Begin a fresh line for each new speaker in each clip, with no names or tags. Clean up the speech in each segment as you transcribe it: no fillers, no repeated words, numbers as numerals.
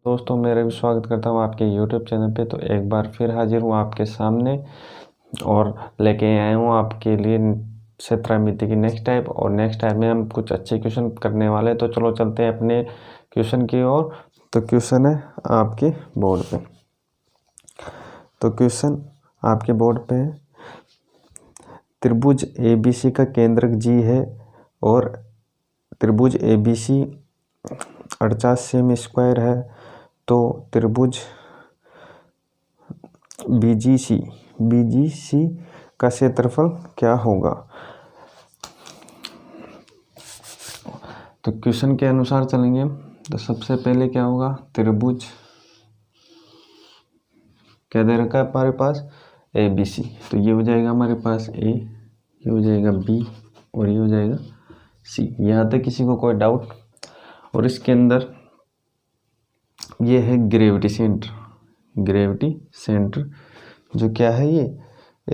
दोस्तों मेरा भी स्वागत करता हूँ आपके YouTube चैनल पे। तो एक बार फिर हाजिर हूँ आपके सामने और लेके आया हूँ आपके लिए क्षेत्रामिति की नेक्स्ट टाइप। और नेक्स्ट टाइप में हम कुछ अच्छे क्वेश्चन करने वाले हैं। तो चलो चलते हैं अपने क्वेश्चन की ओर। तो क्वेश्चन है आपके बोर्ड पे। तो क्वेश्चन आपके बोर्ड पे है, त्रिभुज ABC का केंद्रक G है और त्रिभुज ABC 48 सेमी स्क्वायर है। तो त्रिभुज BGC का क्षेत्रफल क्या होगा। तो क्वेश्चन के अनुसार चलेंगे। तो सबसे पहले क्या होगा, त्रिभुज क्या दे रखा है हमारे पास, ABC। तो ये हो जाएगा हमारे पास A, ये हो जाएगा B और ये हो जाएगा C। यहाँ तक किसी को कोई डाउट। और इसके अंदर ये है ग्रेविटी सेंटर जो क्या है, ये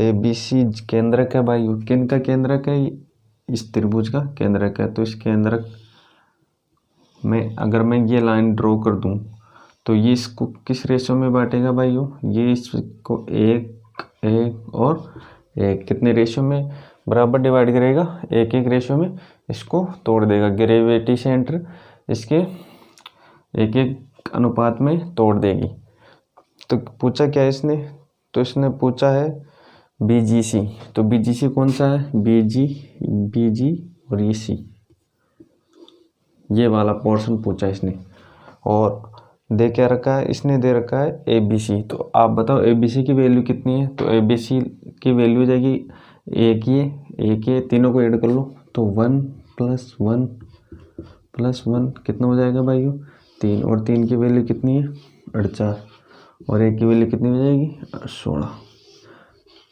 ABC केंद्रक है भाई। किन का केंद्रक है, इस त्रिभुज का केंद्रक है। तो इस केंद्रक में अगर मैं ये लाइन ड्रॉ कर दूं तो ये इसको किस रेशो में बांटेगा भाइयों, ये इसको एक और एक कितने रेशो में बराबर डिवाइड करेगा, एक रेशो में इसको तोड़ देगा। ग्रेविटी सेंटर इसके एक अनुपात में तोड़ देगी। तो पूछा क्या इसने, तो इसने पूछा है BGC। तो BGC कौन सा है, BG और ये C, ये वाला पोर्शन पूछा इसने। और दे क्या रखा है, इसने दे रखा है ABC। तो आप बताओ ABC की वैल्यू कितनी है। तो ABC की वैल्यू हो जाएगी एक ये तीनों को ऐड कर लो। तो 1 + 1 कितना हो जाएगा भाइयों, 3। और 3 की वैल्यू कितनी है, 48। और एक की वैल्यू कितनी हो जाएगी, 16।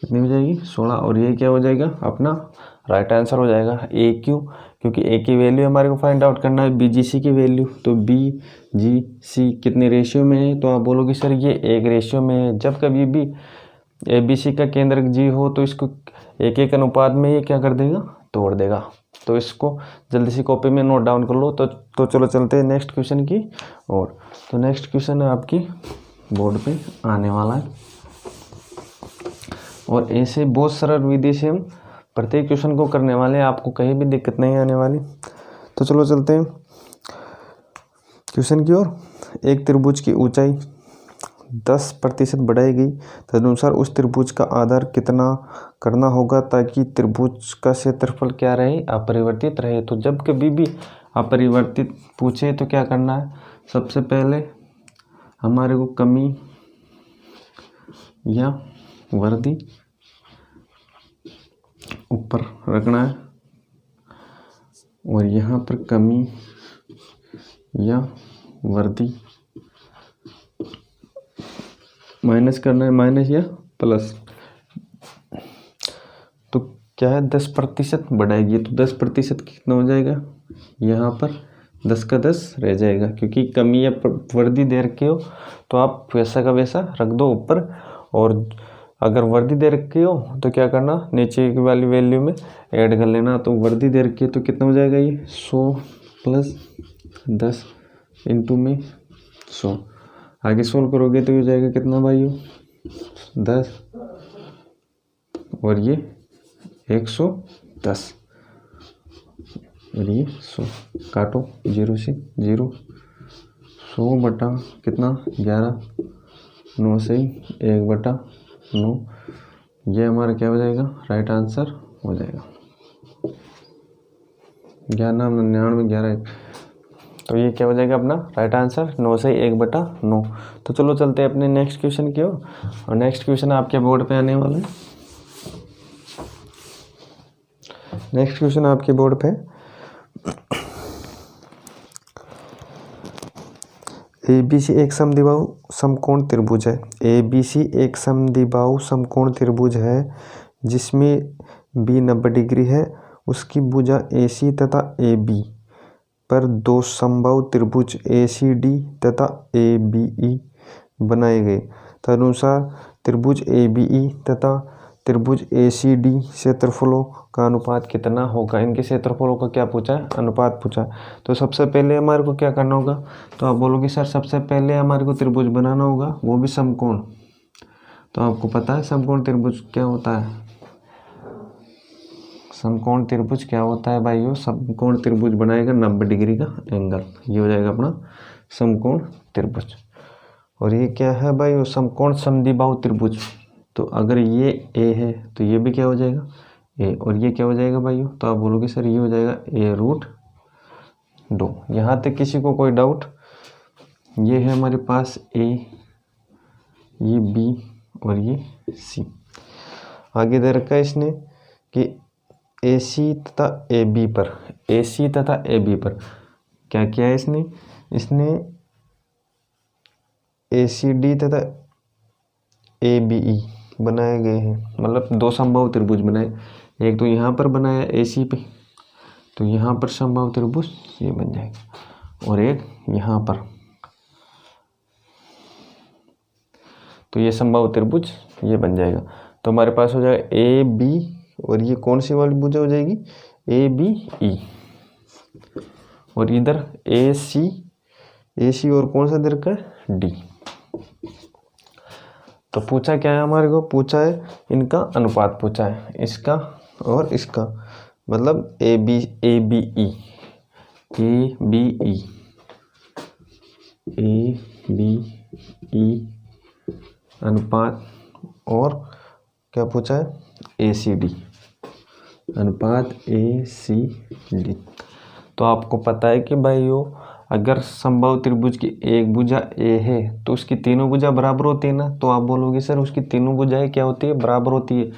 कितनी हो जाएगी, 16। और ये क्या हो जाएगा, अपना राइट आंसर हो जाएगा। क्यों, क्योंकि A की वैल्यू हमारे को फाइंड आउट करना है, BGC की वैल्यू। तो BGC कितने रेशियो में है, तो आप बोलोगे सर ये एक रेशियो में है। जब कभी भी ABC का केंद्रक G हो तो इसको एक अनुपात में ये क्या कर देगा, तोड़ देगा। तो इसको जल्दी से कॉपी में नोट डाउन कर लो। तो चलो चलते हैं नेक्स्ट क्वेश्चन की ओर। तो नेक्स्ट क्वेश्चन है आपकी बोर्ड पे आने वाला है और ऐसे बहुत सरल विधि से हम प्रत्येक क्वेश्चन को करने वाले हैं, आपको कहीं भी दिक्कत नहीं आने वाली। तो चलो चलते हैं क्वेश्चन की ओर। एक त्रिभुज की ऊंचाई 10% बढ़ाई गई, तदनुसार उस त्रिभुज का आधार कितना करना होगा ताकि त्रिभुज का क्षेत्रफल क्या रहे, अपरिवर्तित रहे। तो जब कभी भी अपरिवर्तित पूछे तो क्या करना है, सबसे पहले हमारे को कमी या वृद्धि ऊपर रखना है और यहाँ पर कमी या वृद्धि माइनस करना है, माइनस या प्लस। तो क्या है, 10% बढ़ाएगी। तो 10% कितना हो जाएगा, यहाँ पर 10 का 10 रह जाएगा, क्योंकि कमी या वृद्धि दे रखी हो तो आप वैसा का वैसा रख दो ऊपर। और अगर वृद्धि दे रखी हो तो क्या करना, नीचे वाली वैल्यू में ऐड कर लेना। तो वृद्धि दे रखी है तो कितना हो जाएगा, ये 100 + 10 इंटू में 100। आगे सोल्व करोगे तो हो जाएगा कितना भाई, 10 और ये 110 और ये 100। काटो 0 से 0, 100 बटा कितना 11, 9 से 1/9। ये हमारा क्या हो जाएगा, राइट आंसर हो जाएगा। 99, 11। तो ये क्या हो जाएगा अपना राइट आंसर, 9 से 1/9। तो चलो चलते हैं अपने नेक्स्ट क्वेश्चन की ओर। और नेक्स्ट क्वेश्चन आपके बोर्ड पे आने वाला है। नेक्स्ट क्वेश्चन आपके बोर्ड पे ABC एक समद्विबाहु समकोण त्रिभुज है। ABC एक समद्विबाहु समकोण त्रिभुज है जिसमें B 90 डिग्री है। उसकी भुजा AC तथा AB पर दो समबाहु त्रिभुज ACD तथा ABE बनाए गए। तदनुसार त्रिभुज ABE तथा त्रिभुज ACD क्षेत्रफलों का अनुपात कितना होगा, इनके क्षेत्रफलों का क्या पूछा है, अनुपात पूछा है। तो सबसे पहले हमारे को क्या करना होगा, तो आप बोलोगे सर सबसे पहले हमारे को त्रिभुज बनाना होगा, वो भी समकोण। तो आपको पता है समकोण त्रिभुज क्या होता है, समकोण त्रिभुज क्या होता है भाइयों, समकोण त्रिभुज बनाएगा 90 डिग्री का एंगल, ये हो जाएगा अपना समकोण त्रिभुज। और ये क्या है भाई, समकोण समद्विबाहु त्रिभुज। तो अगर ये ए है तो ये भी क्या हो जाएगा ए, और ये क्या हो जाएगा भाइयों, तो आप बोलोगे सर ये हो जाएगा a√2। यहाँ तक किसी को कोई डाउट, ये है हमारे पास ए, ये बी और ये सी। आगे दे रखा है इसने कि AC तथा AB पर, AC तथा AB पर क्या किया है इसने ACD तथा ABE बनाए गए हैं, मतलब दो समबाहु त्रिभुज बनाए। एक तो यहाँ पर बनाया AC पे, तो यहाँ पर समबाहु त्रिभुज ये बन जाएगा, और एक यहाँ पर, तो ये समबाहु त्रिभुज ये बन जाएगा। तो हमारे पास हो जाएगा AB, और ये कौन सी वाली भुजा हो जाएगी, ABE, और इधर AC और कौन सा दे रखा है D। तो पूछा क्या है हमारे को, पूछा है इनका अनुपात पूछा है, इसका और इसका, मतलब ABE अनुपात, और क्या पूछा है ACD अनुपात ACD। तो आपको पता है कि भाइयों अगर समबाहु त्रिभुज की एक भुजा A है तो उसकी तीनों भुजा बराबर होती है ना, तो आप बोलोगे सर उसकी तीनों भुजाएं क्या होती है, बराबर होती है।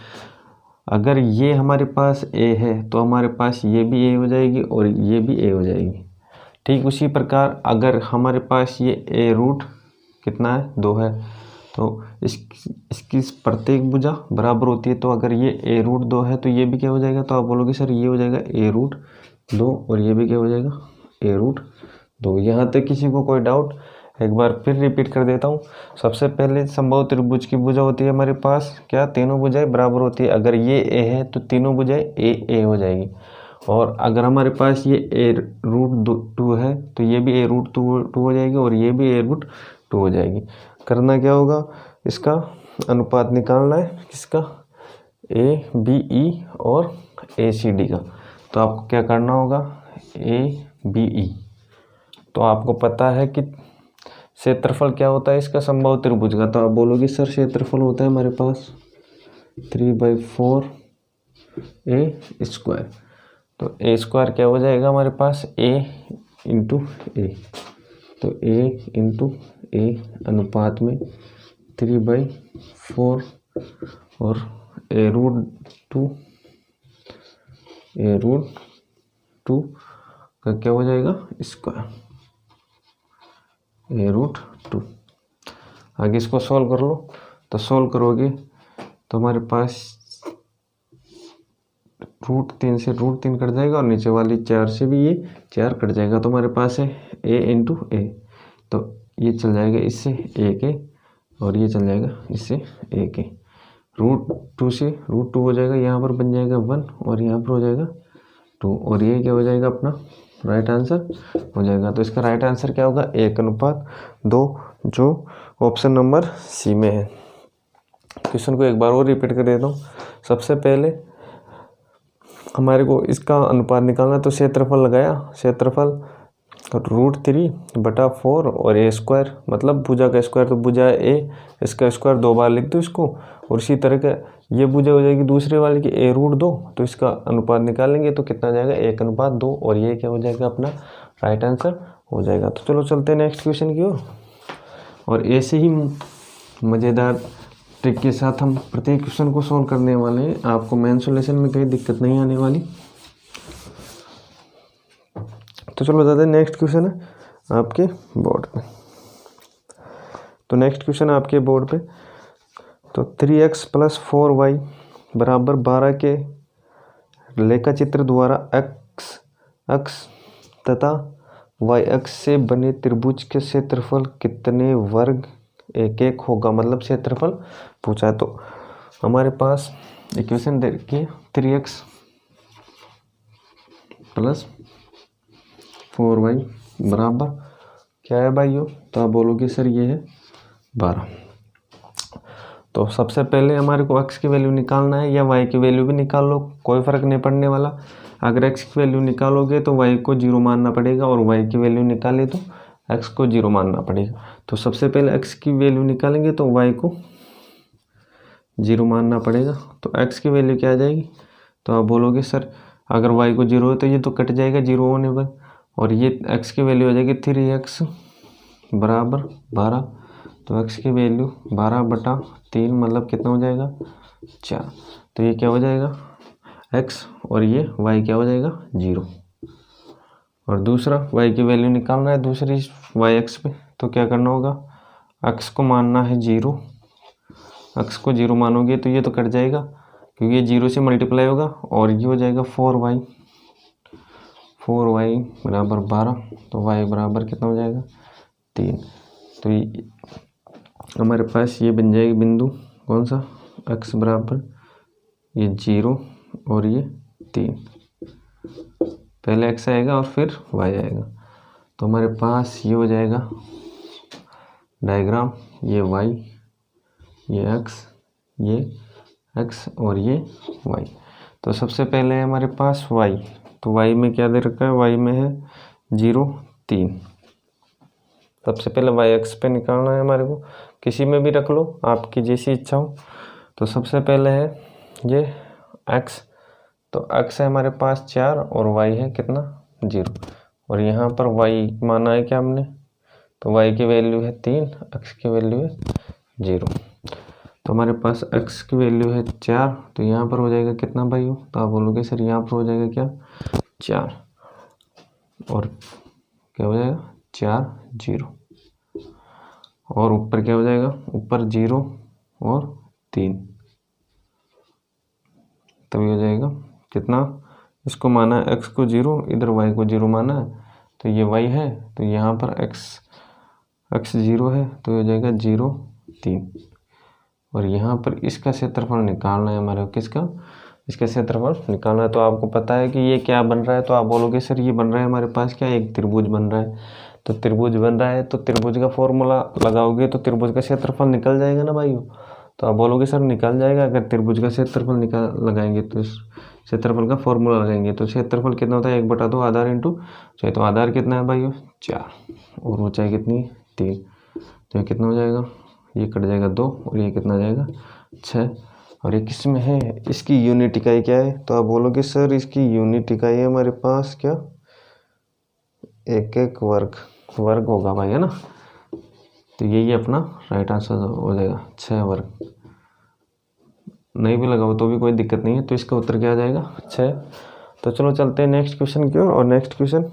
अगर ये हमारे पास A है तो हमारे पास ये भी A हो जाएगी और ये भी A हो जाएगी। ठीक उसी प्रकार अगर हमारे पास ये A रूट कितना है, 2 है, तो इसकी प्रत्येक भुजा बराबर होती है। तो अगर ये A√2 है तो ये भी क्या हो जाएगा, तो आप बोलोगे सर ये हो जाएगा A√2, और ये भी क्या हो जाएगा A√2। यहाँ तक किसी को कोई डाउट, एक बार फिर रिपीट कर देता हूँ। सबसे पहले समबाहु त्रिभुज की भुजा होती है हमारे पास क्या, तीनों भुजाएं बराबर होती है। अगर ये A है तो तीनों भुजाएं A हो जाएगी, और अगर हमारे पास ये A√2 है तो ये भी A√2 हो जाएगी, और ये भी A√2 हो जाएगी। करना क्या होगा, इसका अनुपात निकालना है, किसका, ABE और ACD का। तो आपको क्या करना होगा, ABE। तो आपको पता है कि क्षेत्रफल क्या होता है इसका, समबाहु त्रिभुज का। तो आप बोलोगे सर क्षेत्रफल होता है हमारे पास 3/4A²। तो A² क्या हो जाएगा हमारे पास, A × A। तो A × A अनुपात में 3/4 और A√2 का क्या हो जाएगा, स्क्वायर A√2। आगे इसको सॉल्व कर लो। तो सॉल्व करोगे तो हमारे पास √3 से √3 कट जाएगा, और नीचे वाली 4 से भी ये 4 कट जाएगा। तो हमारे पास है A × A। तो ये चल जाएगा इससे A और ये चल जाएगा इससे A √2 से √2 हो जाएगा, यहाँ पर बन जाएगा 1 और यहाँ पर हो जाएगा 2, और ये क्या हो जाएगा अपना राइट आंसर हो जाएगा। तो इसका राइट आंसर क्या होगा, 1/2, जो ऑप्शन नंबर सी में है। क्वेश्चन को एक बार और रिपीट कर देता हूँ। सबसे पहले हमारे को इसका अनुपात निकालना, तो क्षेत्रफल लगाया, क्षेत्रफल √3/4 और A², मतलब भुजा का स्क्वायर, तो भुजा A, इसका स्क्वायर 2 बार लिख दो इसको। और इसी तरह का ये भुजा हो जाएगी दूसरे वाले की A√2, तो इसका अनुपात निकालेंगे तो कितना जाएगा 1/2, और ये क्या हो जाएगा अपना राइट आंसर हो जाएगा। तो चलो चलते हैं नेक्स्ट क्वेश्चन की ओर, और ऐसे ही मज़ेदार ट्रिक के साथ हम प्रत्येक क्वेश्चन को सॉल्व करने वाले हैं। आपको मेन सॉल्यूशन में कोई दिक्कत नहीं आने वाली। तो चलो बताते हैं, नेक्स्ट क्वेश्चन है आपके बोर्ड पे। तो नेक्स्ट क्वेश्चन है आपके बोर्ड पे, तो 3x + 4y = 12 के रेखाचित्र द्वारा x अक्ष तथा y अक्ष से बने त्रिभुज के क्षेत्रफल कितने वर्ग 1 होगा, मतलब क्षेत्रफल पूछा है। तो हमारे पास इक्वेशन देखिए 3x प्लस 4y बराबर क्या है भाइयों, तो आप बोलोगे सर ये है 12। तो सबसे पहले हमारे को x की वैल्यू निकालना है, या y की वैल्यू भी निकाल लो, कोई फ़र्क नहीं पड़ने वाला। अगर x की वैल्यू निकालोगे तो y को 0 मानना पड़ेगा, और y की वैल्यू निकाले तो x को 0 मानना पड़ेगा। तो सबसे पहले x की वैल्यू निकालेंगे तो y को 0 मानना पड़ेगा। तो x की वैल्यू क्या आ जाएगी, तो आप बोलोगे सर अगर y को 0 है तो ये तो कट जाएगा 0 होने पर, और ये x की वैल्यू आ जाएगी 3x बराबर 12। तो x की वैल्यू 12/3 मतलब कितना हो जाएगा 4। तो ये क्या हो जाएगा x, और ये y क्या हो जाएगा 0। और दूसरा y की वैल्यू निकालना है दूसरी y x पे, तो क्या करना होगा, x को मानना है 0। x को 0 मानोगे तो ये तो कट जाएगा क्योंकि ये 0 से मल्टीप्लाई होगा, और ये हो जाएगा 4y बराबर 12। तो y बराबर कितना हो जाएगा 3। तो ये हमारे पास ये बन जाएगी बिंदु कौन सा, x बराबर ये 0 और ये 3। पहले x आएगा और फिर y आएगा। तो हमारे पास ये हो जाएगा डायग्राम, ये y, ये x और ये y। तो सबसे पहले है हमारे पास y, तो y में क्या दे रखा है, y में है 0 3। सबसे पहले y x पे निकालना है हमारे को, किसी में भी रख लो आपकी जैसी इच्छा हो। तो सबसे पहले है ये x, तो x है हमारे पास 4 और y है कितना 0, और यहाँ पर y माना है क्या हमने, तो y की वैल्यू है 3, x की वैल्यू है 0। तो हमारे पास x की वैल्यू है 4, तो यहाँ पर हो जाएगा कितना भाई, तो आप बोलोगे सर यहाँ पर हो जाएगा क्या 4, और क्या हो जाएगा 4 0, और ऊपर क्या हो जाएगा, ऊपर 0 और 3, तभी हो जाएगा कितना, इसको माना है x को 0, इधर y को 0 माना है, तो ये y है, तो यहाँ पर x 0 है, तो हो जाएगा 0 3। और यहाँ पर इसका क्षेत्रफल निकालना है हमारे को, किसका, इसका क्षेत्रफल निकालना है। तो आपको पता है कि ये क्या बन रहा है, तो आप बोलोगे सर ये बन रहा है हमारे पास क्या, एक त्रिभुज बन रहा है। तो त्रिभुज बन रहा है तो त्रिभुज का फॉर्मूला लगाओगे तो त्रिभुज का क्षेत्रफल निकल जाएगा ना भाई। तो आप बोलोगे सर निकल जाएगा, अगर त्रिभुज का क्षेत्रफल लगाएंगे तो इस क्षेत्रफल का फॉर्मूला लगाएंगे तो क्षेत्रफल कितना होता है 1/2 आधार इंटू ऊंचाई। तो आधार कितना है भाई 4, और ऊंचाई कितनी 3, तो ये कितना हो जाएगा, ये कट जाएगा 2, और ये कितना जाएगा 6। और ये किस में है, इसकी यूनिट इकाई क्या है, तो आप बोलोगे सर इसकी यूनिट इकाई है हमारे पास क्या, 1 वर्ग होगा भाई, है ना। तो यही अपना राइट आंसर हो जाएगा 6 वर्ग। नहीं भी लगाओ तो भी कोई दिक्कत नहीं है, तो इसका उत्तर क्या आ जाएगा 6। तो चलो चलते हैं नेक्स्ट क्वेश्चन की ओर, और नेक्स्ट क्वेश्चन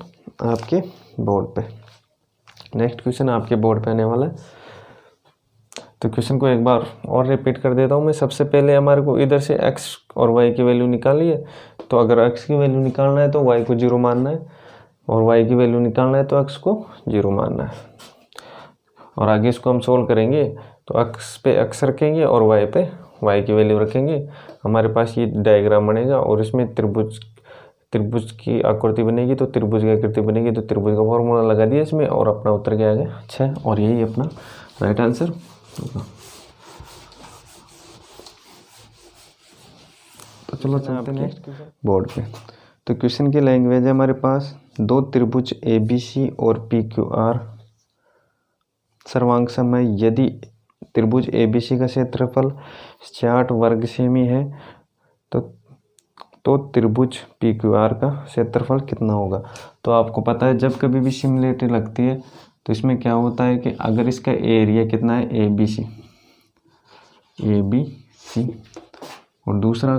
आपके बोर्ड पे, नेक्स्ट क्वेश्चन आपके बोर्ड पे आने वाला है। तो क्वेश्चन को एक बार और रिपीट कर देता हूँ मैं। सबसे पहले हमारे को इधर से x और y की वैल्यू निकाली है, तो अगर x की वैल्यू निकालना है तो y को 0 मानना है, और y की वैल्यू निकालना है तो x को 0 मानना है। और आगे इसको हम सोल्व करेंगे, तो x पे x रखेंगे और y पे y की वैल्यू रखेंगे, हमारे पास ये डायग्राम बनेगा, और इसमें त्रिभुज की आकृति बनेगी, तो त्रिभुज की आकृति बनेगी, तो त्रिभुज का फॉर्मूला लगा दिया इसमें, और अपना उत्तर क्या आ गया 6, और यही अपना राइट आंसर होगा। तो चलो चलते हैं नेक्स्ट बोर्ड पे। तो क्वेश्चन की लैंग्वेज है हमारे पास, 2 त्रिभुज ABC और PQR सर्वांग समय, यदि त्रिभुज ABC का क्षेत्रफल 60 वर्ग सेमी है तो त्रिभुज PQR का क्षेत्रफल कितना होगा। तो आपको पता है जब कभी भी सिमिलरिटी लगती है तो इसमें क्या होता है कि अगर इसका एरिया कितना है ABC, और दूसरा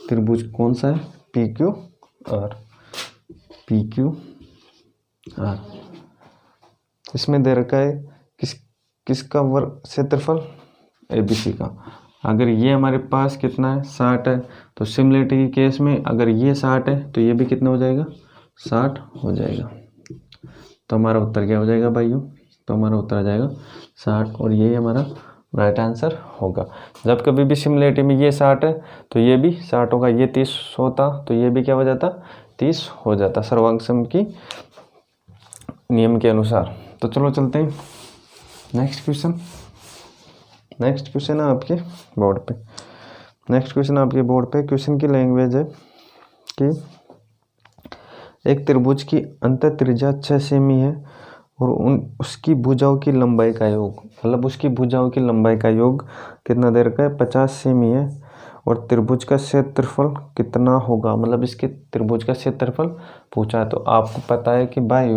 त्रिभुज कौन सा है PQR, इसमें दे रखा है किसका वर्ग क्षेत्रफल ABC का। अगर ये हमारे पास कितना है 60 है, तो सिमिलरिटी के केस में अगर ये 60 है तो ये भी कितना हो जाएगा 60 हो जाएगा। तो हमारा उत्तर क्या हो जाएगा भाइयों, तो हमारा उत्तर आ जाएगा 60, और यही हमारा राइट आंसर होगा। जब कभी भी सिमिलरिटी में ये 60 है तो ये भी 60 होगा, ये 30 होता तो ये भी क्या हो जाता, 30 हो जाता, सर्वांग सम की नियम के अनुसार। तो चलो चलते हैं नेक्स्ट क्वेश्चन। नेक्स्ट क्वेश्चन है आपके बोर्ड पे। नेक्स्ट क्वेश्चन आपके बोर्ड पे, क्वेश्चन की लैंग्वेज है कि एक त्रिभुज की अंतः त्रिज्या 6 सेमी है और उसकी भुजाओं की लंबाई का योग, मतलब उसकी भुजाओं की लंबाई का योग कितना दे रखा है, 50 सेमी है, और त्रिभुज का क्षेत्रफल कितना होगा, मतलब इसके त्रिभुज का क्षेत्रफल पूछा है। तो आपको पता है कि भाई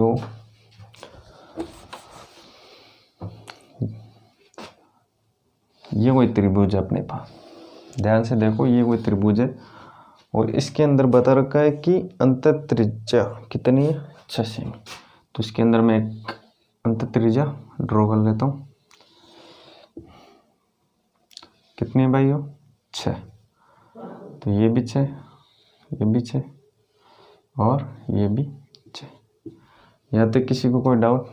ये कोई त्रिभुज है अपने पास, ध्यान से देखो, ये कोई त्रिभुज है और इसके अंदर बता रखा है कि अंतः त्रिज्या कितनी है, 6 सेमी। तो इसके अंदर मैं एक अंतः त्रिज्या ड्रॉ कर लेता हूँ। कितनी है भाई, 6। तो ये भी 6, ये भी 6 और ये भी 6। यहाँ तक किसी को कोई डाउट?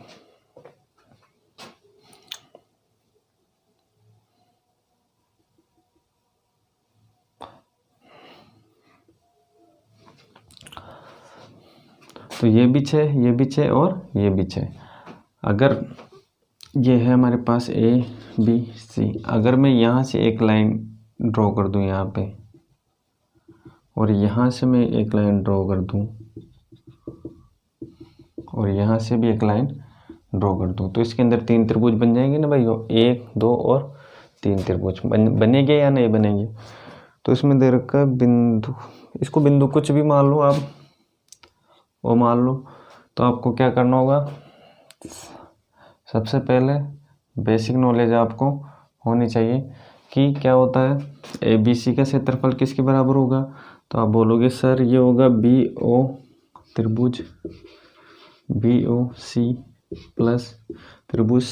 तो ये भी 6, ये भी 6 और ये भी 6। अगर ये है हमारे पास A B C, अगर मैं यहाँ से एक लाइन ड्रॉ कर दूँ यहाँ पे और यहाँ से मैं एक लाइन ड्रॉ कर दूँ और यहाँ से भी एक लाइन ड्रॉ कर दूँ, तो इसके अंदर 3 त्रिभुज बन जाएंगे ना भाई, 1 2 और 3 त्रिभुज बनेंगे या नहीं बनेंगे। तो इसमें दे रखा है बिंदु, इसको बिंदु कुछ भी मान लो आप, वो मान लो। तो आपको क्या करना होगा, सबसे पहले बेसिक नॉलेज आपको होनी चाहिए कि क्या होता है, ABC का क्षेत्रफल किसके बराबर होगा। तो आप बोलोगे सर ये होगा BO त्रिभुज BOC प्लस त्रिभुज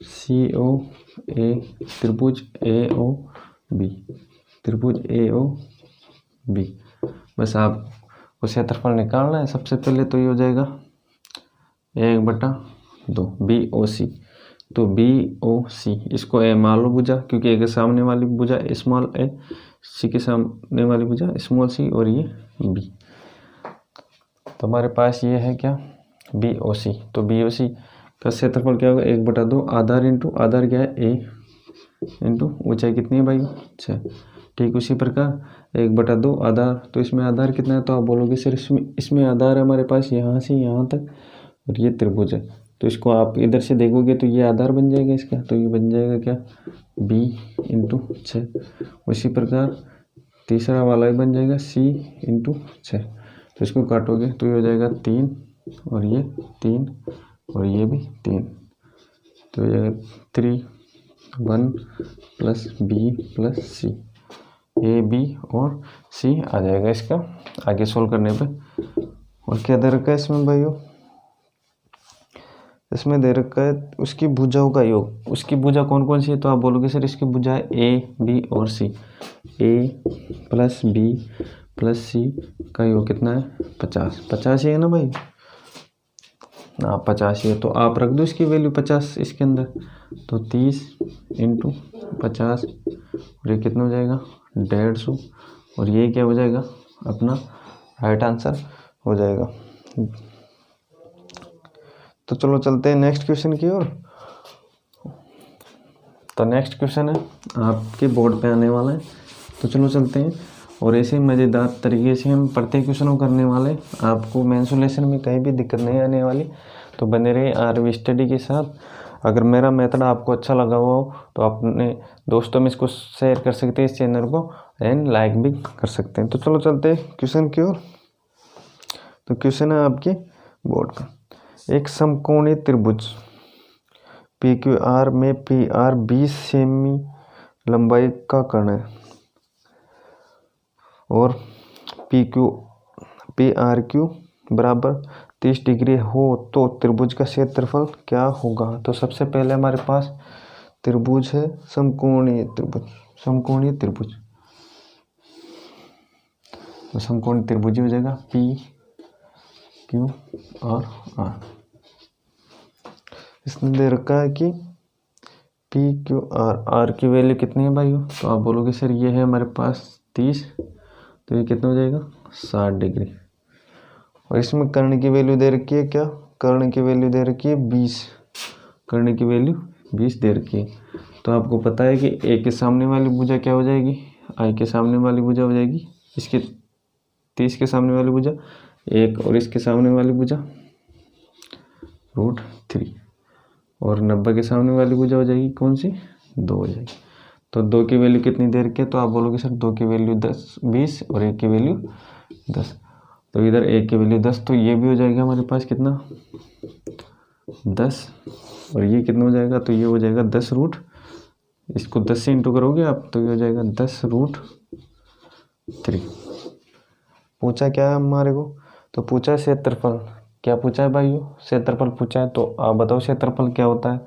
COA त्रिभुज AOB त्रिभुज AOB। बस आपको क्षेत्रफल निकालना है। सबसे पहले तो ये हो जाएगा 1/2 BOC। तो BOC इसको A मान लो भुजा, क्योंकि A के सामने वाली भुजा स्मॉल a, C के सामने वाली भुजा स्मॉल c और ये B। तो हमारे पास ये है क्या, BOC। तो BOC का क्षेत्रफल क्या होगा, 1/2 आधार इंटू आधार क्या है A इंटू ऊंचाई कितनी है भाई, 6। ठीक उसी प्रकार 1/2 आधार, तो इसमें आधार कितना है, तो आप बोलोगे सर इसमें आधार है हमारे पास यहाँ से यहाँ तक और ये त्रिभुज है। तो इसको आप इधर से देखोगे तो ये आधार बन जाएगा इसका, तो ये बन जाएगा क्या, B इंटू 6। उसी प्रकार तीसरा वाला भी बन जाएगा C इंटू 6। तो इसको काटोगे तो ये हो जाएगा 3 और ये 3 और ये भी 3। तो ये 3 1 plus B plus C, A B और C आ जाएगा इसका आगे सोल्व करने पे। और क्या दे रखा है इसमें भाइयों, इसमें दे रखा है उसकी भुजाओं का योग। उसकी भुजा कौन कौन सी है, तो आप बोलोगे सर इसकी भुजा है A B और C। A plus B plus C का योग कितना है, 50। 50 ही है ना भाई, हाँ 50 ही है। तो आप रख दो इसकी वैल्यू 50 इसके अंदर। तो 30 इंटू 50 और ये कितना हो जाएगा, 150। और ये क्या हो जाएगा, अपना राइट आंसर हो जाएगा। तो चलो चलते हैं नेक्स्ट क्वेश्चन की ओर। तो नेक्स्ट क्वेश्चन है आपके बोर्ड पे आने वाला है, तो चलो चलते हैं। और ऐसे मज़ेदार तरीके से हम प्रत्येक क्वेश्चन को करने वाले, आपको मेंसुलेशन में कहीं भी दिक्कत नहीं आने वाली। तो बने रहिए RV स्टडी के साथ। अगर मेरा मेथड आपको अच्छा लगा हुआ हो तो अपने दोस्तों में इसको शेयर कर सकते हैं, इस चैनल को, एंड लाइक भी कर सकते हैं। तो चलो चलते हैं क्वेश्चन की ओर। तो क्वेश्चन है आपके बोर्ड का, एक समकोणीय त्रिभुज PQR में PR 20 सेमी लंबाई का कर्ण है और PRQ बराबर 30 डिग्री हो तो त्रिभुज का क्षेत्रफल क्या होगा। तो सबसे पहले हमारे पास त्रिभुज है समकोणीय त्रिभुज, समकोणीय त्रिभुज। तो समकोणीय त्रिभुज हो जाएगा PQR। इसने दे रखा है कि पी क्यू आर, आर की वैल्यू कितनी है भाइयों? तो आप बोलोगे सर ये है हमारे पास 30, तो ये कितना हो जाएगा 60 डिग्री। और इसमें कर्ण की वैल्यू दे रखी है क्या? कर्ण की वैल्यू दे रखी है 20, कर्ण की वैल्यू 20 दे रखी है। तो आपको पता है कि ए के सामने वाली भुजा क्या हो जाएगी? आई के सामने वाली भुजा हो जाएगी इसके 30 के सामने वाली भुजा 1, और इसके सामने वाली भुजा √3, और 90 के सामने वाली भुजा हो जाएगी कौन सी? 2 हो जाएगी। तो 2 की वैल्यू कितनी दे रखी है? तो आप बोलोगे सर 2 की वैल्यू 20 और 1 की वैल्यू 10। तो इधर 1 की वैल्यू 10, तो ये भी हो जाएगा हमारे पास कितना 10, और ये कितना हो जाएगा? तो ये हो जाएगा 10 इसको 10 से इंटू करोगे आप तो ये हो जाएगा 10√3। पूछा क्या है हमारे को? तो पूछा है क्षेत्रफल। क्या पूछा है भाइयों? क्षेत्रफल पूछा है। तो आप बताओ क्षेत्रफल क्या होता है?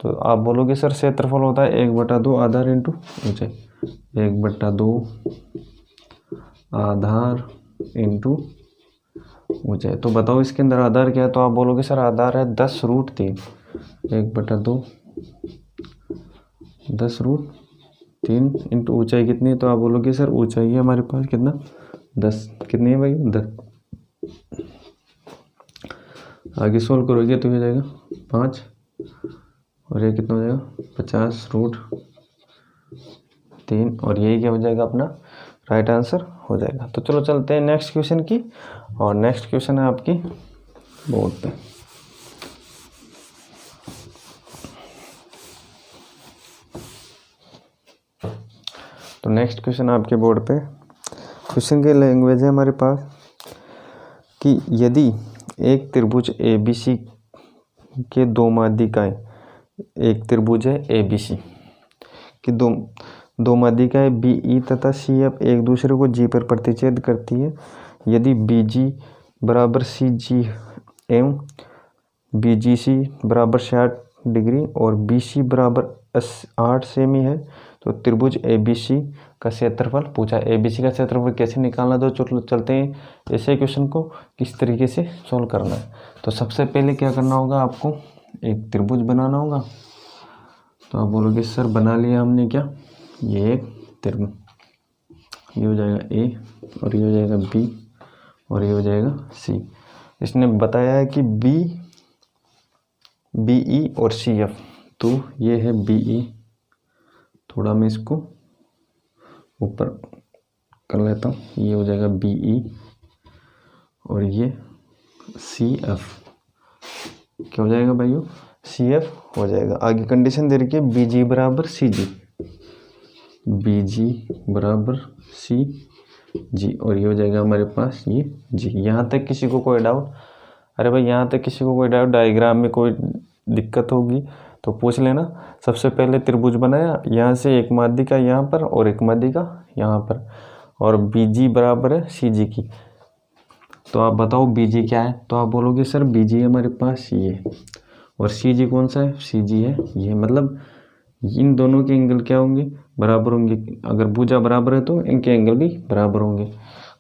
तो आप बोलोगे सर क्षेत्रफल होता है 1/2 आधार इंटू ऊंचाई, 1/2 आधार इंटू ऊंचाई। तो बताओ इसके अंदर आधार क्या है? तो आप बोलोगे सर आधार है 10√3, 1/2 10√3 इंटू ऊंचाई कितनी है? तो आप बोलोगे सर ऊंचाई है हमारे पास कितना 10, कितनी है भाई 10। आगे सोल्व करोगे तो ये हो जाएगा 5, और ये कितना हो जाएगा 50√3, और यही क्या हो जाएगा अपना राइट आंसर हो जाएगा। तो चलो चलते हैं नेक्स्ट क्वेश्चन की, और नेक्स्ट क्वेश्चन है आपकी बोर्ड पे। तो नेक्स्ट क्वेश्चन आपके बोर्ड पे, क्वेश्चन की लैंग्वेज है हमारे पास कि यदि एक त्रिभुज ABC के दो माध्यिकाएं, एक त्रिभुज है ABC की दो माध्यिकाएं BE तथा CF एक दूसरे को G पर प्रतिच्छेद करती है, यदि BG बराबर CG एवं BGC बराबर 60 डिग्री और BC बराबर 8 सेमी है, तो त्रिभुज ABC का क्षेत्रफल पूछा। ABC का क्षेत्रफल कैसे निकालना, तो चलते हैं ऐसे क्वेश्चन को किस तरीके से सॉल्व करना है। तो सबसे पहले क्या करना होगा, आपको एक त्रिभुज बनाना होगा। तो आप बोलोगे सर बना लिया हमने, क्या ये एक त्रिभुज, ये हो जाएगा A और ये हो जाएगा B और ये हो जाएगा C। इसने बताया है कि BE और CF, तो ये है BE, थोड़ा मैं इसको ऊपर कर लेता हूँ, ये हो जाएगा BE और ये CF, क्या हो जाएगा भाइयों CF हो जाएगा। आगे कंडीशन दे रखी है BG बराबर CG, BG बराबर CG, और ये हो जाएगा हमारे पास ये G। यहाँ तक किसी को कोई डाउट? अरे भाई यहाँ तक किसी को कोई डाउट, डायग्राम में कोई दिक्कत होगी तो पूछ लेना। सबसे पहले त्रिभुज बनाया, यहाँ से एक माध्यिका यहाँ पर और एक माध्यिका यहाँ पर, और BG बराबर है CG की। तो आप बताओ BG क्या है? तो आप बोलोगे सर BG हमारे पास ये, और CG कौन सा है? CG है ये, मतलब इन दोनों के एंगल क्या होंगे? बराबर होंगे। अगर भुजा बराबर है तो इनके एंगल भी बराबर होंगे।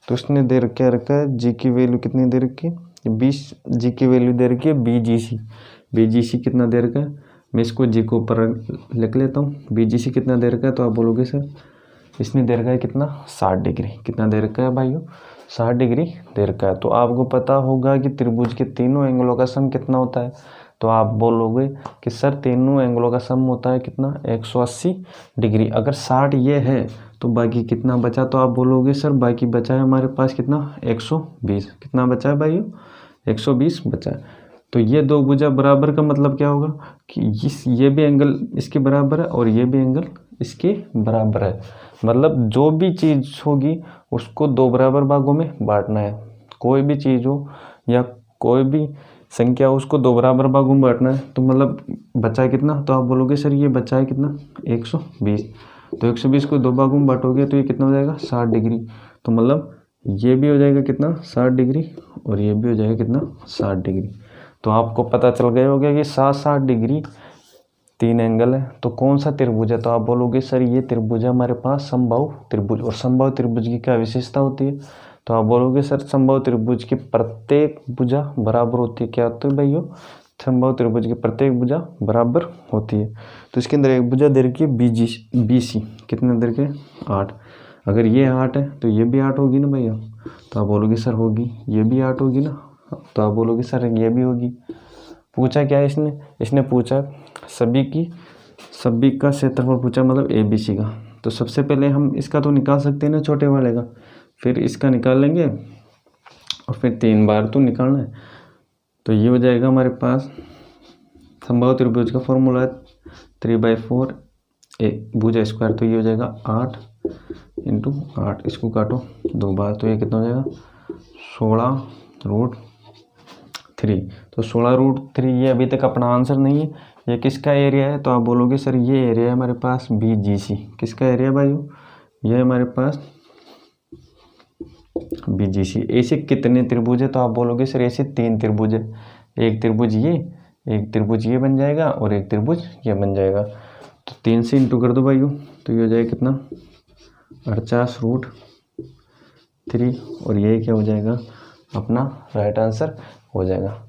तो इसने दे रखा है G की वैल्यू कितनी दे रखी है? 20 G की वैल्यू दे रखी है BGC। BGC कितना दे रखा है? मैं इसको G को ऊपर लिख लेता हूँ। BGC कितना दे रखा है? तो आप बोलोगे सर इसने दे रखा है कितना 60 डिग्री। कितना दे रखा है भाइयों? 60 डिग्री दे रखा है। तो आपको पता होगा कि त्रिभुज के तीनों एंगलों का सम कितना होता है। तो आप बोलोगे कि सर तीनों एंगलों का सम होता है कितना 180 डिग्री। अगर 60 ये है तो बाकी कितना बचा? तो आप बोलोगे सर बाकी बचा है हमारे पास कितना 120। कितना बचा है भाइयों? 120 बचा है। तो ये दो भुजा बराबर का मतलब क्या होगा कि ये भी एंगल इसके बराबर है और ये भी एंगल इसके बराबर है। मतलब जो भी चीज़ होगी उसको दो बराबर भागों में बांटना है। कोई भी चीज़ हो या कोई भी संख्या उसको दो बराबर भागों में बांटना है। तो मतलब बचा है कितना? तो आप बोलोगे सर ये बचा है कितना 120। तो 120 को दो भागों में बांटोगे तो ये कितना हो जाएगा 60 डिग्री। तो मतलब ये भी हो जाएगा कितना 60 डिग्री और ये भी हो जाएगा कितना 60 डिग्री। तो आपको पता चल गया होगा कि 60 डिग्री तीन एंगल है। तो कौन सा त्रिभुज है? तो आप बोलोगे सर ये त्रिभुज है हमारे पास समबाहु त्रिभुज। और समबाहु त्रिभुज की क्या विशेषता होती है? तो आप बोलोगे सर समबाहु त्रिभुज की प्रत्येक भुजा बराबर होती है। क्या होती है भाइयों? समबाहु त्रिभुज की प्रत्येक भुजा बराबर होती है। तो इसके अंदर एक भुजा दे रखी है BC, कितने दे रखे 8। अगर ये 8 है तो ये भी 8 होगी ना भैया, तो आप बोलोगे सर होगी। ये भी 8 होगी ना, तो आप बोलोगे सर ये भी होगी। पूछा क्या है इसने पूछा सभी का क्षेत्रफल पूछा, मतलब ABC का। तो सबसे पहले हम इसका तो निकाल सकते हैं ना, छोटे वाले का, फिर इसका निकाल लेंगे और फिर 3 बार तो निकालना है। तो ये हो जाएगा हमारे पास समबाहु त्रिभुज का फॉर्मूला है 3/4 भुजा स्क्वायर। तो ये हो जाएगा 8 × 8, इसको काटो 2 बार, तो ये कितना हो जाएगा 16√3। तो 16√3 ये अभी तक अपना आंसर नहीं है। ये किसका एरिया है, तो आप बोलोगे सर ये एरिया है हमारे पास BGC। किसका एरिया भाई, ये हमारे पास BGC। ऐसे कितने त्रिभुज है, तो आप बोलोगे सर ऐसे 3 त्रिभुज है। एक त्रिभुज ये बन जाएगा और एक त्रिभुज ये बन जाएगा। तो 3 से इंटू कर दो भाइयों, तो ये हो जाएगा कितना 48√3, और ये क्या हो जाएगा अपना राइट आंसर हो जाएगा।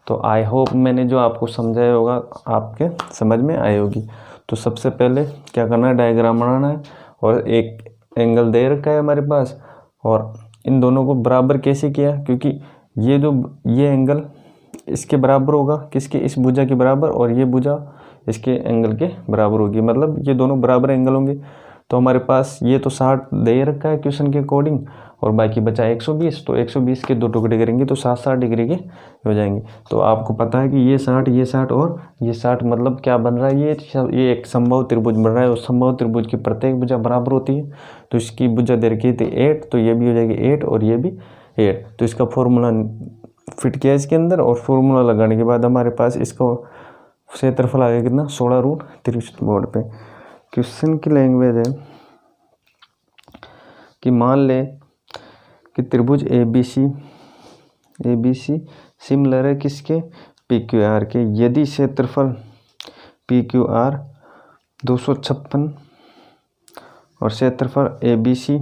तो आई होप मैंने जो आपको समझाया होगा आपके समझ में आई होगी। तो सबसे पहले क्या करना है, डायग्राम बनाना है, और एक एंगल दे रखा है हमारे पास, और इन दोनों को बराबर कैसे किया, क्योंकि ये एंगल इसके बराबर होगा, किसके, इस भुजा के बराबर, और ये भुजा इसके एंगल के बराबर होगी, मतलब ये दोनों बराबर एंगल होंगे। तो हमारे पास ये तो 60 दे रखा है क्वेश्चन के अकॉर्डिंग, और बाकी बचा 120। तो 120 के 2 टुकड़े करेंगे तो 60-60 डिग्री के हो जाएंगे। तो आपको पता है कि ये 60 और ये 60 मतलब क्या बन रहा है, ये एक समबाहु त्रिभुज बन रहा है, और समबाहु त्रिभुज की प्रत्येक भुजा बराबर होती है। तो इसकी भुजा दे रखी थी 8, तो ये भी हो जाएगी 8 और ये भी 8। तो इसका फॉर्मूला फिट किया इसके अंदर, और फॉर्मूला लगाने के बाद हमारे पास इसका क्षेत्रफल आ गया कितना 16√3 बोर्ड पे। क्वेश्चन की लैंग्वेज है कि मान ले कि त्रिभुज ABC सिमिलर है किसके, PQR के। यदि क्षेत्रफल PQR 256 और क्षेत्रफल ABC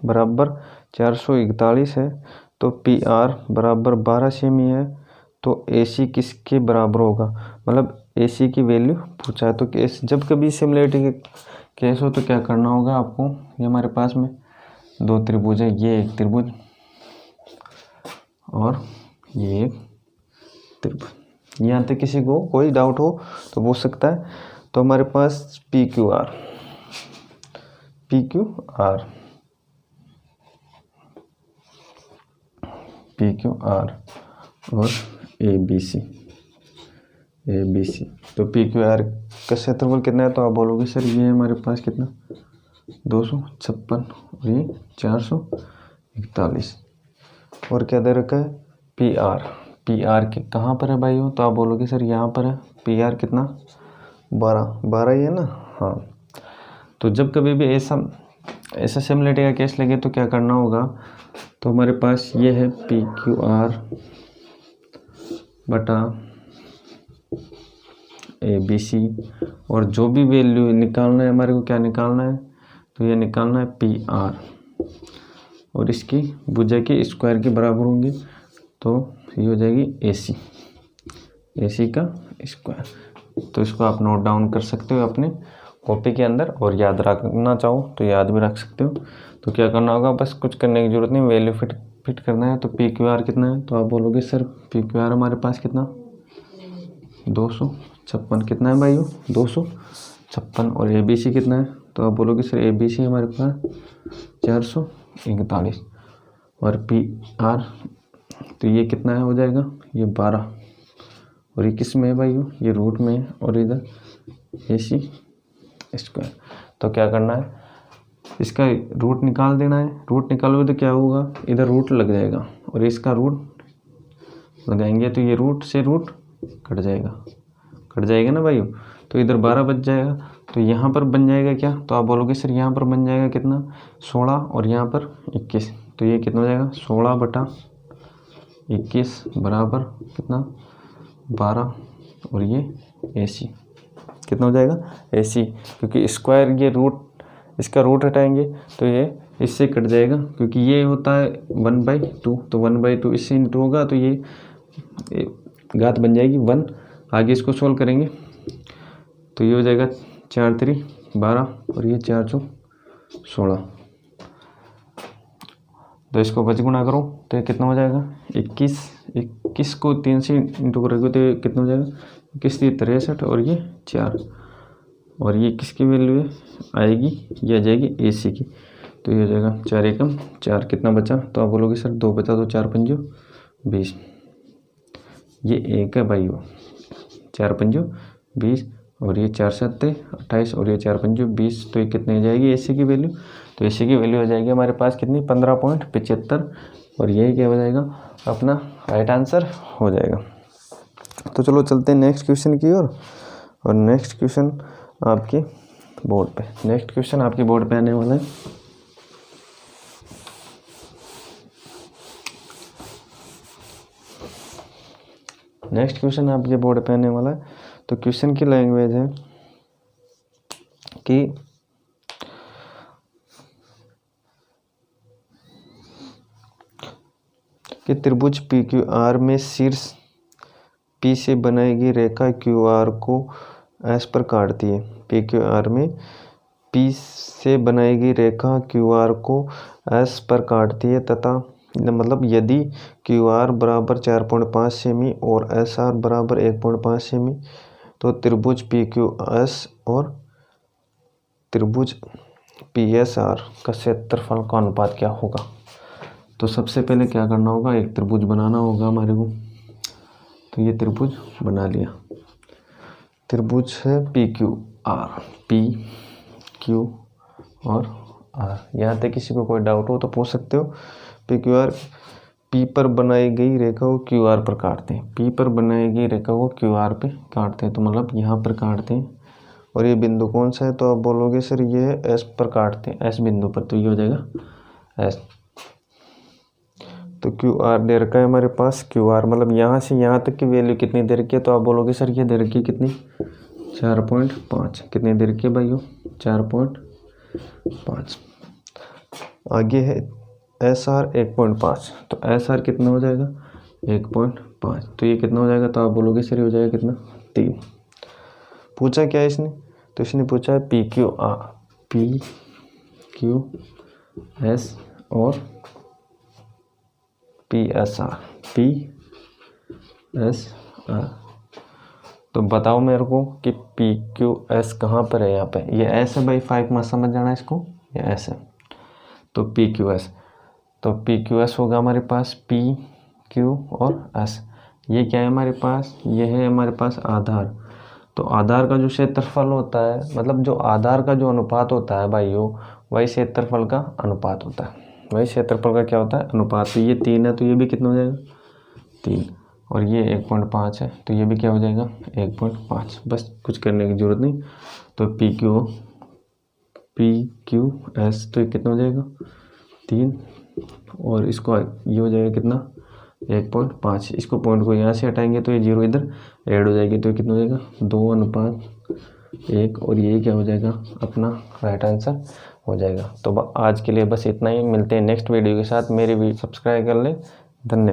बराबर 441 है, तो PR बराबर 12 सेमी है, तो AC किसके बराबर होगा, मतलब AC की वैल्यू पूछा है। तो केस जब कभी सिमिलरिटी के केस हो तो क्या करना होगा आपको, ये हमारे पास में 2 त्रिभुज है, ये एक त्रिभुज और ये एक त्रिभुज। यहाँ तक किसी को कोई डाउट हो तो पूछ सकता है। तो हमारे पास PQR और ABC। तो PQR का क्षेत्रफल कितना है, तो आप बोलोगे सर ये हमारे पास कितना 256 और ये 441, और क्या दे रखा है PR के कहाँ पर है भाइयों, तो आप बोलोगे सर यहाँ पर है। PR कितना 12 ही है ना, हाँ। तो जब कभी भी ऐसा सिमिलरिटी का केस लगे तो क्या करना होगा, तो हमारे पास ये है PQR बटा ABC, और जो भी वैल्यू निकालना है हमारे को, क्या निकालना है, तो ये निकालना है PR, और इसकी भुजा के स्क्वायर के बराबर होंगे। तो ये हो जाएगी AC का स्क्वायर। तो इसको आप नोट डाउन कर सकते हो अपने कॉपी के अंदर, और याद रखना चाहो तो याद भी रख सकते हो। तो क्या करना होगा, बस कुछ करने की जरूरत नहीं, वैल्यू फिट करना है। तो PQR कितना है, तो आप बोलोगे सर PQR हमारे पास कितना 256 कितना है भाइयों 256, और ABC कितना है, तो आप बोलोगे सर ABC हमारे पास 441, और PR तो ये कितना है हो जाएगा ये 12, और ये किस में है भाइयों, ये रूट में है, और इधर AC स्क्वायर। तो क्या करना है, इसका रूट निकाल देना है। रूट निकालोगे तो क्या होगा, इधर रूट लग जाएगा और इसका रूट लगाएंगे, तो ये रूट से रूट कट जाएगा ना भाइयों। तो इधर 12 बच जाएगा, तो यहाँ पर बन जाएगा क्या, तो आप बोलोगे सर यहाँ पर बन जाएगा कितना 16, और यहाँ पर 21। तो ये कितना हो जाएगा 16/21 बराबर कितना 12, और ये AC कितना हो जाएगा AC, क्योंकि स्क्वायर ये रूट, इसका रूट हटाएंगे तो ये इससे कट जाएगा, क्योंकि ये होता है 1/2, तो 1/2 इससे इंटू होगा, तो ये घात बन जाएगी 1। आगे इसको सोल्व करेंगे तो ये हो जाएगा 4 3 12 और ये 4 4 16। तो इसको 5 गुना करो तो ये कितना हो जाएगा 21। 21 को 3 से इंटू करोगे तो ये कितना हो जाएगा 21 63 और ये 4। और ये किसकी वैल्यू है आएगी, ये आ जाएगी AC की। तो ये हो जाएगा 4 एकम 4, कितना बचा तो आप बोलोगे सर 2 बचा तो 4 पंजो 20। ये एक है भाई, वो 4 पंजो 20 और ये 4 7 28 और ये 4 पंजो 20। तो ये कितनी हो जाएगी AC की वैल्यू, तो AC की वैल्यू हो जाएगी हमारे पास कितनी 15.75 और यही क्या हो जाएगा अपना राइट आंसर हो जाएगा। तो चलो चलते हैं नेक्स्ट क्वेश्चन की ओर। और नेक्स्ट क्वेश्चन आपके बोर्ड पे आने वाला है। नेक्स्ट क्वेश्चन आपके बोर्ड पे आने वाला है। तो क्वेश्चन की लैंग्वेज है कि त्रिभुज PQR में शीर्ष P से बनाई गई रेखा QR को S पर काटती है। PQR में P से बनाई गई रेखा QR को S पर काटती है तथा मतलब यदि QR बराबर 4.5 सेमी और SR बराबर 1.5 सेमी तो त्रिभुज PQS और त्रिभुज PSR का क्षेत्रफल का अनुपात क्या होगा। तो सबसे पहले क्या करना होगा, एक त्रिभुज बनाना होगा हमारे को। तो ये त्रिभुज बना लिया, त्रिभुज है PQR, P Q और R। यहाँ तक किसी को कोई डाउट हो तो पूछ सकते हो। PQR P पर बनाई गई रेखा को QR पर काटते हैं, P पर बनाई गई रेखा को QR पे काटते हैं, तो मतलब यहाँ पर काटते हैं। और ये बिंदु कौन सा है तो आप बोलोगे सर ये है S पर काटते हैं, S बिंदु पर, तो ये हो जाएगा S। तो QR दे रखा है हमारे पास, QR मतलब यहाँ से यहाँ तक की वैल्यू कितनी दे रखी है तो आप बोलोगे सर ये दे रखी है कितनी 4.5। कितनी दे रखी है भाई 4.5। आगे है SR 1.5, तो SR कितना हो जाएगा 1.5। तो ये कितना हो जाएगा तो आप बोलोगे सर ये हो जाएगा कितना 3। पूछा क्या इसने, तो इसने पूछा है PQS और PSR। तो बताओ मेरे को कि PQS कहाँ पर है। यहाँ पे ये S है भाई, 5 मत समझ जाना इसको, ये S है। तो PQS होगा हमारे पास PQ और S। ये क्या है हमारे पास, ये है हमारे पास आधार। तो आधार का जो क्षेत्रफल होता है, मतलब जो आधार का जो अनुपात होता है भाइयों, वही क्षेत्रफल का अनुपात होता है, वही क्षेत्रफल का क्या होता है अनुपात। तो ये 3 है तो ये भी कितना हो जाएगा 3 और ये 1.5 है तो ये भी क्या हो जाएगा 1.5। बस कुछ करने की जरूरत नहीं। तो PQS तो ये कितना हो जाएगा 3 और इसको ये हो जाएगा कितना 1.5। इसको पॉइंट को यहाँ से हटाएंगे तो ये 0 इधर ऐड हो जाएगी, तो ये कितना हो जाएगा 2:1 और ये क्या हो जाएगा अपना राइट आंसर हो जाएगा। तो आज के लिए बस इतना ही, मिलते हैं नेक्स्ट वीडियो के साथ। मेरी वीडियो सब्सक्राइब कर लें, धन्यवाद।